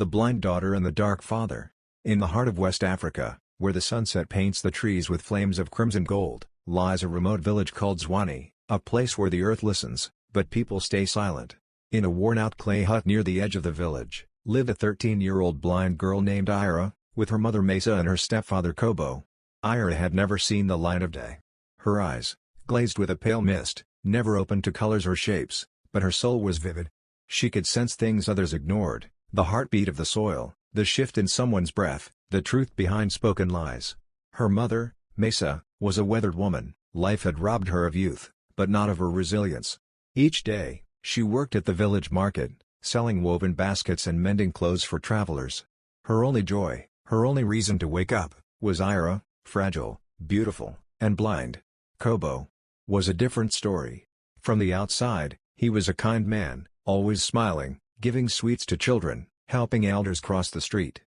The Blind Daughter and the Dark Father. In the heart of West Africa, where the sunset paints the trees with flames of crimson gold, lies a remote village called Zwani, a place where the earth listens, but people stay silent. In a worn-out clay hut near the edge of the village, lived a 13-year-old blind girl named Aira, with her mother Mesa and her stepfather Kobo. Aira had never seen the light of day. Her eyes, glazed with a pale mist, never opened to colors or shapes, but her soul was vivid. She could sense things others ignored, the heartbeat of the soil, the shift in someone's breath, the truth behind spoken lies. Her mother, Mesa, was a weathered woman. Life had robbed her of youth, but not of her resilience. Each day, she worked at the village market, selling woven baskets and mending clothes for travelers. Her only joy, her only reason to wake up, was Aira, fragile, beautiful, and blind. Kobo was a different story. From the outside, he was a kind man, always smiling, giving sweets to children, helping elders cross the street.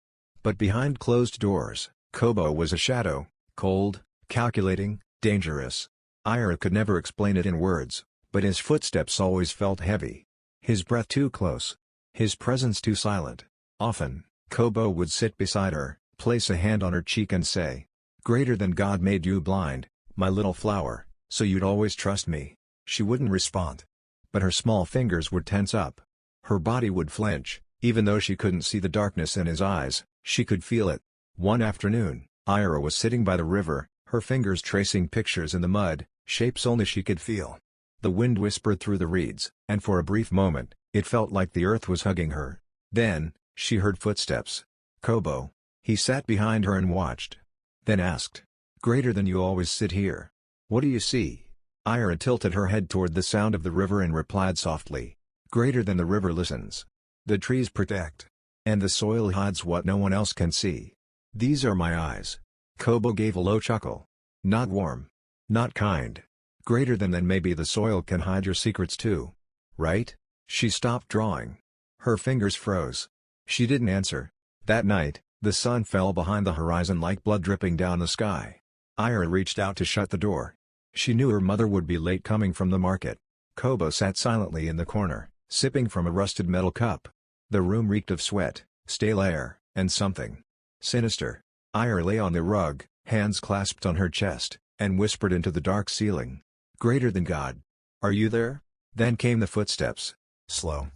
But behind closed doors, Kobo was a shadow, cold, calculating, dangerous. Aira could never explain it in words, but his footsteps always felt heavy. His breath too close. His presence too silent. Often, Kobo would sit beside her, place a hand on her cheek and say, "Greater than God made you blind, my little flower, so you'd always trust me." She wouldn't respond. But her small fingers would tense up. Her body would flinch, even though she couldn't see the darkness in his eyes, she could feel it. One afternoon, Aira was sitting by the river, her fingers tracing pictures in the mud, shapes only she could feel. The wind whispered through the reeds, and for a brief moment, it felt like the earth was hugging her. Then, she heard footsteps. Kobo. He sat behind her and watched. Then asked, "Greater than you always sit here. What do you see?" Aira tilted her head toward the sound of the river and replied softly, "Greater than the river listens. The trees protect. And the soil hides what no one else can see. These are my eyes." Kobo gave a low chuckle. "Not warm. Not kind. Greater than maybe the soil can hide your secrets too. Right?" She stopped drawing. Her fingers froze. She didn't answer. That night, the sun fell behind the horizon like blood dripping down the sky. Aira reached out to shut the door. She knew her mother would be late coming from the market. Kobo sat silently in the corner, sipping from a rusted metal cup. The room reeked of sweat, stale air, and something sinister. Aira lay on the rug, hands clasped on her chest, and whispered into the dark ceiling, "Greater than God. Are you there?" Then came the footsteps. Slow.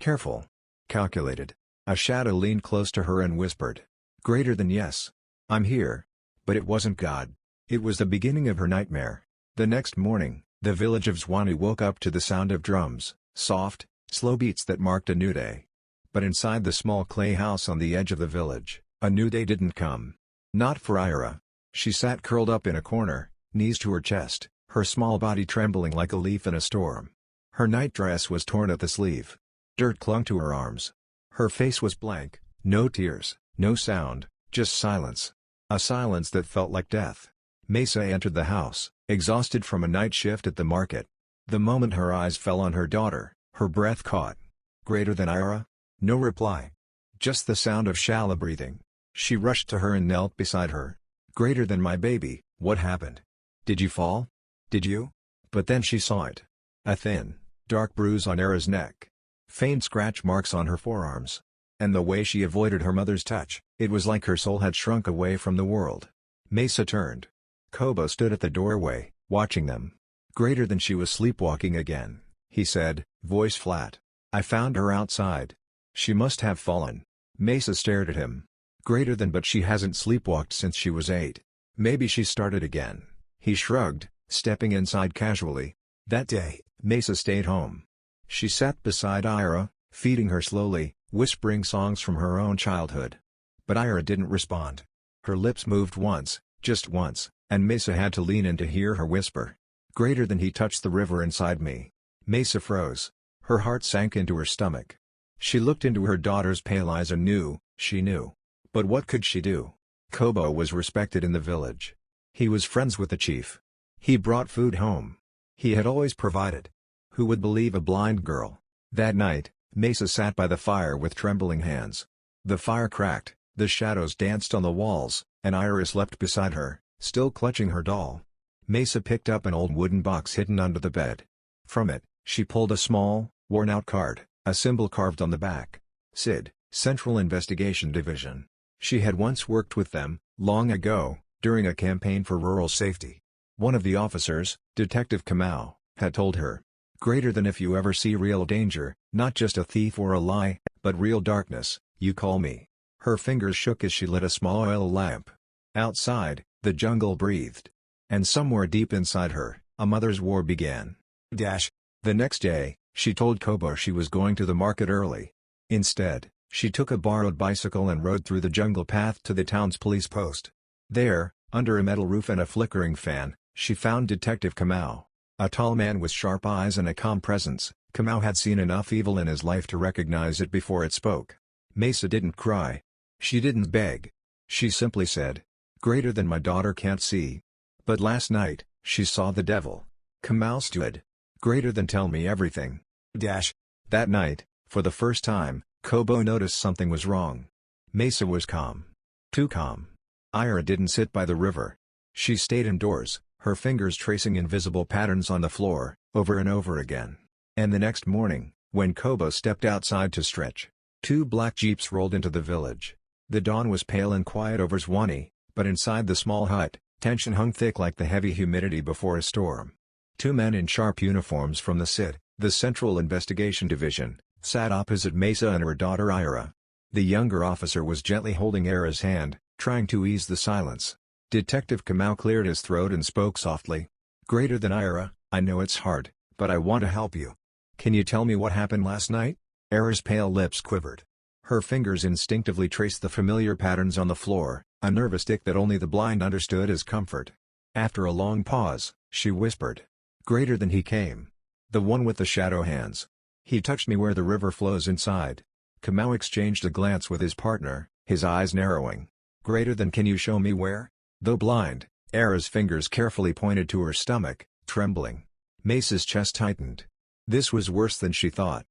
Careful. Calculated. A shadow leaned close to her and whispered, "Greater than yes. I'm here." But it wasn't God. It was the beginning of her nightmare. The next morning, the village of Zwani woke up to the sound of drums, soft, slow beats that marked a new day. But inside the small clay house on the edge of the village, a new day didn't come. Not for Aira. She sat curled up in a corner, knees to her chest, her small body trembling like a leaf in a storm. Her nightdress was torn at the sleeve. Dirt clung to her arms. Her face was blank, no tears, no sound, just silence. A silence that felt like death. Mesa entered the house, exhausted from a night shift at the market. The moment her eyes fell on her daughter, her breath caught. "Greater than Aira?" No reply. Just the sound of shallow breathing. She rushed to her and knelt beside her. "Greater than my baby, what happened? Did you fall? Did you?" But then she saw it. A thin, dark bruise on Aira's neck. Faint scratch marks on her forearms. And the way she avoided her mother's touch, it was like her soul had shrunk away from the world. Mesa turned. Kobo stood at the doorway, watching them. "Greater than she was sleepwalking again," he said, voice flat. "I found her outside. She must have fallen." Mesa stared at him. "Greater than but she hasn't sleepwalked since she was 8. Maybe she started again." He shrugged, stepping inside casually. That day, Mesa stayed home. She sat beside Aira, feeding her slowly, whispering songs from her own childhood. But Aira didn't respond. Her lips moved once, just once, and Mesa had to lean in to hear her whisper. "Greater than he touched the river inside me." Mesa froze. Her heart sank into her stomach. She looked into her daughter's pale eyes and knew, she knew. But what could she do? Kobo was respected in the village. He was friends with the chief. He brought food home. He had always provided. Who would believe a blind girl? That night, Mesa sat by the fire with trembling hands. The fire cracked, the shadows danced on the walls, and Aira slept beside her, still clutching her doll. Mesa picked up an old wooden box hidden under the bed. From it, she pulled a small, worn-out card, a symbol carved on the back. "Sid," Central Investigation Division. She had once worked with them, long ago, during a campaign for rural safety. One of the officers, Detective Kamau, had told her, "Greater than if you ever see real danger, not just a thief or a lie, but real darkness, you call me." Her fingers shook as she lit a small oil lamp. Outside, the jungle breathed. And somewhere deep inside her, a mother's war began. The next day, she told Kobo she was going to the market early. Instead, she took a borrowed bicycle and rode through the jungle path to the town's police post. There, under a metal roof and a flickering fan, she found Detective Kamau. A tall man with sharp eyes and a calm presence, Kamau had seen enough evil in his life to recognize it before it spoke. Mesa didn't cry. She didn't beg. She simply said, "Greater than my daughter can't see." But last night, she saw the devil. Kamau stood. "Greater than tell me everything." That night, for the first time, Kobo noticed something was wrong. Mesa was calm. Too calm. Aira didn't sit by the river. She stayed indoors, her fingers tracing invisible patterns on the floor, over and over again. And the next morning, when Kobo stepped outside to stretch, 2 black jeeps rolled into the village. The dawn was pale and quiet over Zwani, but inside the small hut, tension hung thick like the heavy humidity before a storm. 2 men in sharp uniforms from the CID, the Central Investigation Division, sat opposite Mesa and her daughter Aira. The younger officer was gently holding Aira's hand, trying to ease the silence. Detective Kamau cleared his throat and spoke softly. "Greater than Aira, I know it's hard, but I want to help you. Can you tell me what happened last night?" Aira's pale lips quivered. Her fingers instinctively traced the familiar patterns on the floor, a nervous tic that only the blind understood as comfort. After a long pause, she whispered. "Greater than he came. The one with the shadow hands. He touched me where the river flows inside." Kamau exchanged a glance with his partner, his eyes narrowing. "Greater than can you show me where?" Though blind, Aira's fingers carefully pointed to her stomach, trembling. Mesa's chest tightened. This was worse than she thought.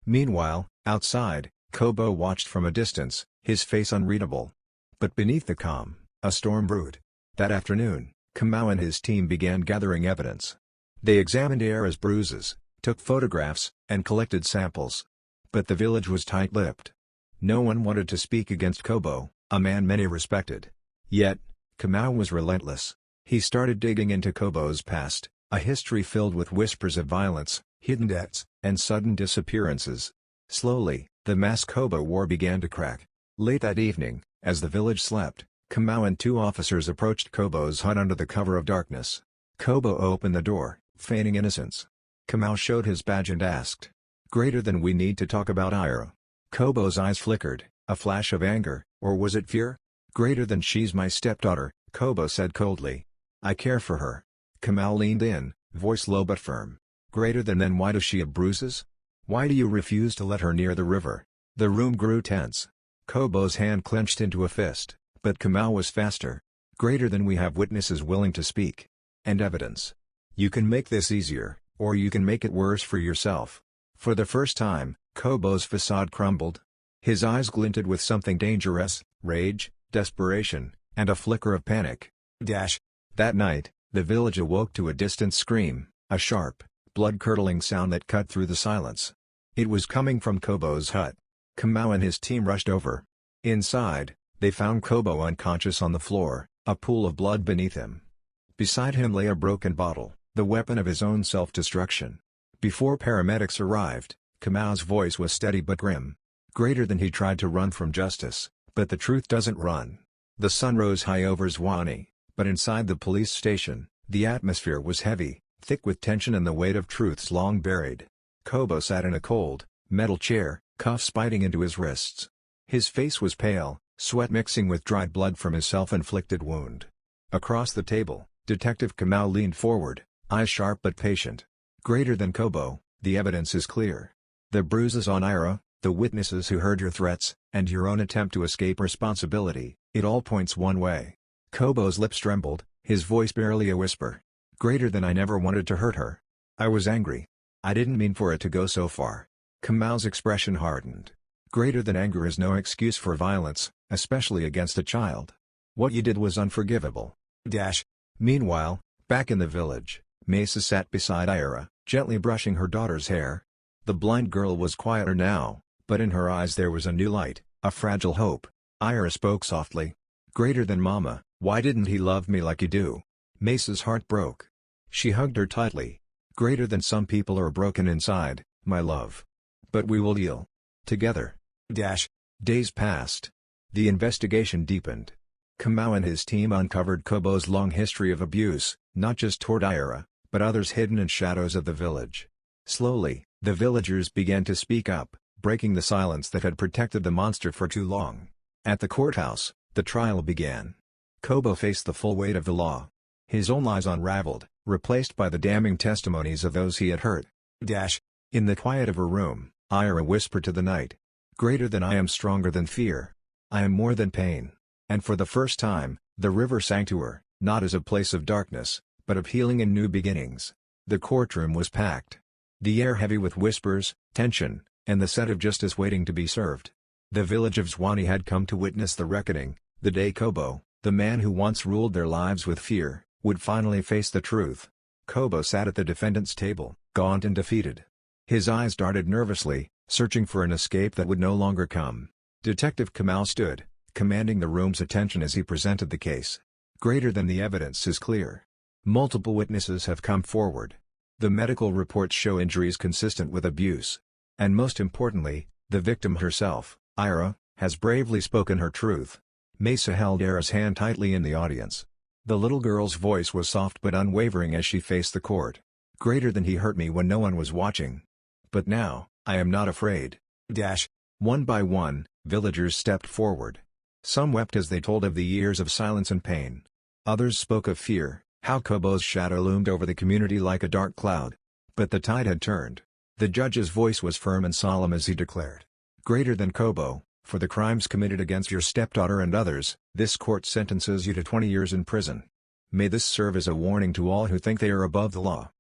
Meanwhile, outside, Kobo watched from a distance, his face unreadable. But beneath the calm, a storm brewed. That afternoon, Kamau and his team began gathering evidence. They examined Aira's bruises, took photographs, and collected samples. But the village was tight-lipped. No one wanted to speak against Kobo, a man many respected. Yet, Kamau was relentless. He started digging into Kobo's past, a history filled with whispers of violence, hidden debts, and sudden disappearances. Slowly, the mass Kobo war began to crack. Late that evening, as the village slept, Kamau and 2 officers approached Kobo's hut under the cover of darkness. Kobo opened the door, feigning innocence. Kamau showed his badge and asked, "Greater than we need to talk about Aira." Kobo's eyes flickered, a flash of anger, or was it fear? "Greater than she's my stepdaughter," Kobo said coldly. "I care for her." Kamau leaned in, voice low but firm. "Greater than then why does she have bruises? Why do you refuse to let her near the river?" The room grew tense. Kobo's hand clenched into a fist, but Kamau was faster. "Greater than we have witnesses willing to speak. And evidence. You can make this easier, or you can make it worse for yourself." For the first time, Kobo's facade crumbled. His eyes glinted with something dangerous, rage, desperation, and a flicker of panic. That night, the village awoke to a distant scream, a sharp, blood-curdling sound that cut through the silence. It was coming from Kobo's hut. Kamau and his team rushed over. Inside, they found Kobo unconscious on the floor, a pool of blood beneath him. Beside him lay a broken bottle, the weapon of his own self-destruction. Before paramedics arrived, Kamau's voice was steady but grim. "Greater than he tried to run from justice, but the truth doesn't run." The sun rose high over Zwani, but inside the police station, the atmosphere was heavy, thick with tension and the weight of truths long buried. Kobo sat in a cold, metal chair, cuffs biting into his wrists. His face was pale, sweat mixing with dried blood from his self-inflicted wound. Across the table, Detective Kamau leaned forward, eyes sharp but patient. "Greater than Kobo, the evidence is clear. The bruises on Aira, the witnesses who heard your threats, and your own attempt to escape responsibility, it all points one way." Kobo's lips trembled, his voice barely a whisper. "Greater than I never wanted to hurt her. I was angry. I didn't mean for it to go so far." Kamau's expression hardened. "Greater than anger is no excuse for violence, especially against a child. What you did was unforgivable." Meanwhile, back in the village, Mesa sat beside Aira, gently brushing her daughter's hair. The blind girl was quieter now, But in her eyes there was a new light, a fragile hope. Aira spoke softly. "Greater than Mama, why didn't he love me like you do?" Mesa's heart broke. She hugged her tightly. "Greater than some people are broken inside, my love. But we will heal. Together." Days passed. The investigation deepened. Kamau and his team uncovered Kobo's long history of abuse, not just toward Aira, but others hidden in shadows of the village. Slowly, the villagers began to speak up, breaking the silence that had protected the monster for too long. At the courthouse, the trial began. Kobo faced the full weight of the law. His own lies unraveled, replaced by the damning testimonies of those he had hurt. In the quiet of her room, Aira whispered to the night. "Greater than I am, stronger than fear. I am more than pain." And for the first time, the river sang to her, not as a place of darkness, but of healing and new beginnings. The courtroom was packed. The air heavy with whispers, tension, and the scent of justice waiting to be served. The village of Zwani had come to witness the reckoning, the day Kobo, the man who once ruled their lives with fear, would finally face the truth. Kobo sat at the defendant's table, gaunt and defeated. His eyes darted nervously, searching for an escape that would no longer come. Detective Kamau stood, commanding the room's attention as he presented the case. "Greater than the evidence is clear. Multiple witnesses have come forward. The medical reports show injuries consistent with abuse. And most importantly, the victim herself, Aira, has bravely spoken her truth." Mesa held Aira's hand tightly in the audience. The little girl's voice was soft but unwavering as she faced the court. "Greater than he hurt me when no one was watching. But now, I am not afraid." One by one, villagers stepped forward. Some wept as they told of the years of silence and pain. Others spoke of fear, how Kobo's shadow loomed over the community like a dark cloud. But the tide had turned. The judge's voice was firm and solemn as he declared. "Greater than Kobo, for the crimes committed against your stepdaughter and others, this court sentences you to 20 years in prison. May this serve as a warning to all who think they are above the law."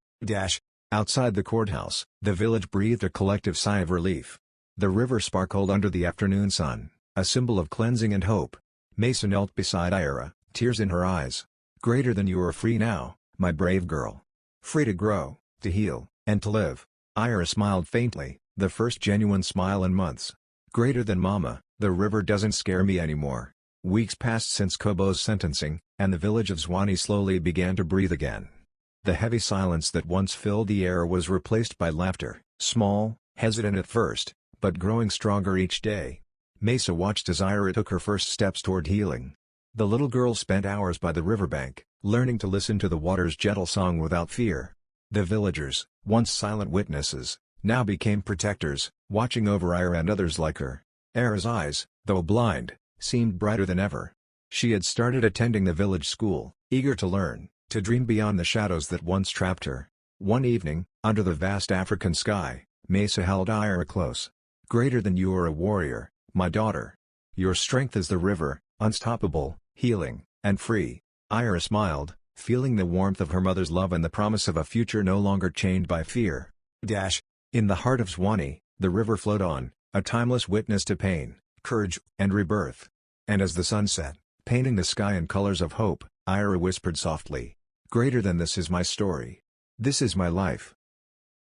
Outside the courthouse, the village breathed a collective sigh of relief. The river sparkled under the afternoon sun, a symbol of cleansing and hope. Mesa knelt beside Aira, tears in her eyes. "Greater than you are free now, my brave girl. Free to grow, to heal, and to live." Aira smiled faintly, the first genuine smile in months. "Greater than Mama, the river doesn't scare me anymore." Weeks passed since Kobo's sentencing, and the village of Zwani slowly began to breathe again. The heavy silence that once filled the air was replaced by laughter, small, hesitant at first, but growing stronger each day. Mesa watched as Aira took her first steps toward healing. The little girl spent hours by the riverbank, learning to listen to the water's gentle song without fear. The villagers, once silent witnesses, now became protectors, watching over Aira and others like her. Aira's eyes, though blind, seemed brighter than ever. She had started attending the village school, eager to learn, to dream beyond the shadows that once trapped her. One evening, under the vast African sky, Mesa held Aira close. "Greater than you are a warrior, my daughter. Your strength is the river, unstoppable, healing, and free." Aira smiled, feeling the warmth of her mother's love and the promise of a future no longer chained by fear. In the heart of Zwani, the river flowed on, a timeless witness to pain, courage, and rebirth. And as the sun set, painting the sky in colors of hope, Aira whispered softly, "Greater than this is my story. This is my life.